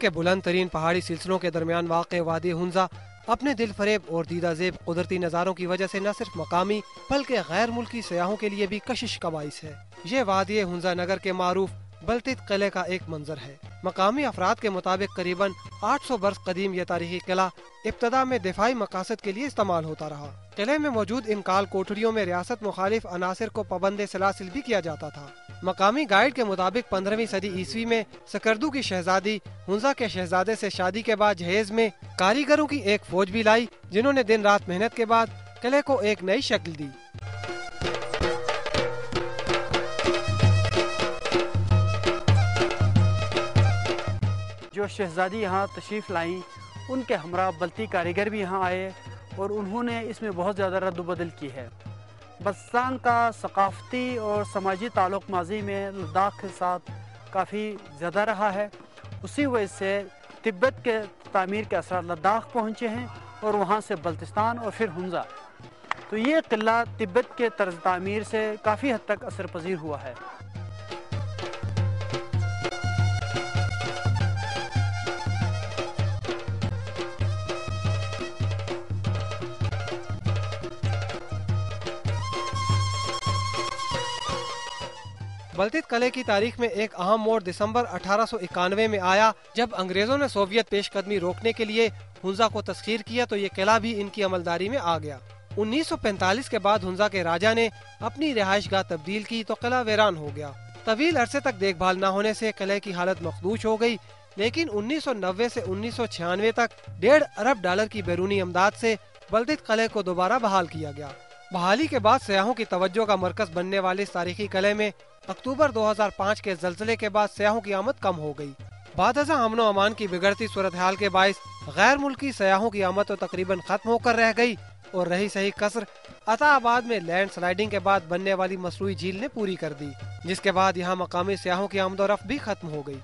کے بلند ترین پہاڑی سلسلوں کے درمیان واقع وادی ہنزا اپنے دل فریب اور دیدہ زیب قدرتی نظاروں کی وجہ سے نہ صرف مقامی بلکہ غیر ملکی سیاحوں کے لیے بھی کشش کا باعث ہے۔ یہ وادی ہنزا نگر کے معروف بلتیت قلعے کا ایک منظر ہے۔ مقامی افراد کے مطابق قریباً 800 برس قدیم یہ تاریخی قلعہ ابتدا میں دفاعی مقاصد کے لیے استعمال ہوتا رہا۔ قلعے میں موجود ان کال کوٹھریوں میں ریاست مخالف عناصر کو پابند سلاسل بھی کیا جاتا تھا۔ مقامی گائیڈ کے مطابق 15ویں صدی عیسوی میں سکردو کی شہزادی ہنزا کے شہزادے سے شادی کے بعد جہیز میں کاریگروں کی ایک فوج بھی لائی، جنہوں نے دن رات محنت کے بعد قلعے کو ایک نئی شکل دی۔ جو شہزادی یہاں تشریف لائیں ان کے ہمراہ بلتی کاریگر بھی یہاں آئے اور انہوں نے اس میں بہت زیادہ رد و بدل کی ہے۔ بلتستان کا ثقافتی اور سماجی تعلق ماضی میں لداخ کے ساتھ کافی زیادہ رہا ہے، اسی وجہ سے تبت کے تعمیر کے اثرات لداخ پہنچے ہیں اور وہاں سے بلتستان اور پھر ہنزا۔ تو یہ قلعہ تبت کے طرز تعمیر سے کافی حد تک اثر پذیر ہوا ہے۔ بلتیت قلعے کی تاریخ میں ایک اہم موڑ دسمبر 1891 میں آیا، جب انگریزوں نے سوویت پیش قدمی روکنے کے لیے ہنزا کو تسخیر کیا تو یہ قلعہ بھی ان کی عملداری میں آ گیا۔ 1945 کے بعد ہنزا کے راجہ نے اپنی رہائش گاہ تبدیل کی تو قلعہ ویران ہو گیا۔ طویل عرصے تک دیکھ بھال نہ ہونے سے قلعے کی حالت مخدوش ہو گئی، لیکن 1990 سے 1996 تک $1.5 ارب کی بیرونی امداد سے بلتیت قلعے کو دوبارہ بحال کیا گیا۔ بحالی کے بعد سیاحوں کی توجہ کا مرکز بننے والے اس تاریخی قلعے میں اکتوبر 2005 کے زلزلے کے بعد سیاحوں کی آمد کم ہو گئی۔ بعد ازاں امن و امان کی بگڑتی صورتحال کے باعث غیر ملکی سیاحوں کی آمد تو تقریباً ختم ہو کر رہ گئی، اور رہی صحیح کسر عطا آباد میں لینڈ سلائیڈنگ کے بعد بننے والی مصنوعی جھیل نے پوری کر دی، جس کے بعد یہاں مقامی سیاحوں کی آمد و رفت بھی ختم ہو گئی۔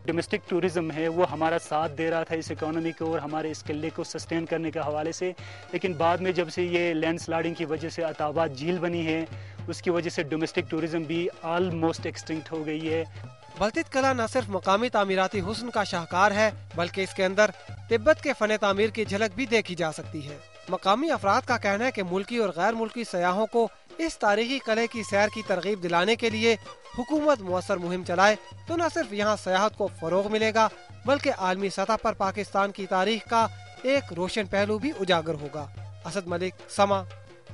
ڈومیسٹک ٹورزم ہے وہ ہمارا ساتھ دے رہا تھا اس اکانومی کو اور ہمارے اس قلعے کو سسٹین کرنے کے حوالے سے، لیکن بعد میں جب سے یہ لینڈ سلائڈنگ کی وجہ سے عطا آباد جھیل بنی ہے، اس کی وجہ سے ڈومیسٹک ٹورزم بھی آلموسٹ ایکسٹنکٹ ہو گئی ہے۔ بلتیت قلعہ نہ صرف مقامی تعمیراتی حسن کا شاہکار ہے بلکہ اس کے اندر تبت کے فن تعمیر کی جھلک بھی دیکھی جا سکتی ہے۔ مقامی افراد کا کہنا ہے کہ ملکی اور غیر ملکی سیاحوں کو اس تاریخی قلعے کی سیر کی ترغیب دلانے کے لیے حکومت مؤثر مہم چلائے تو نہ صرف یہاں سیاحت کو فروغ ملے گا بلکہ عالمی سطح پر پاکستان کی تاریخ کا ایک روشن پہلو بھی اجاگر ہوگا۔ اسد ملک، سما،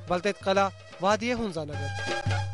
بلتیت قلعہ، وادی ہنزا نگر۔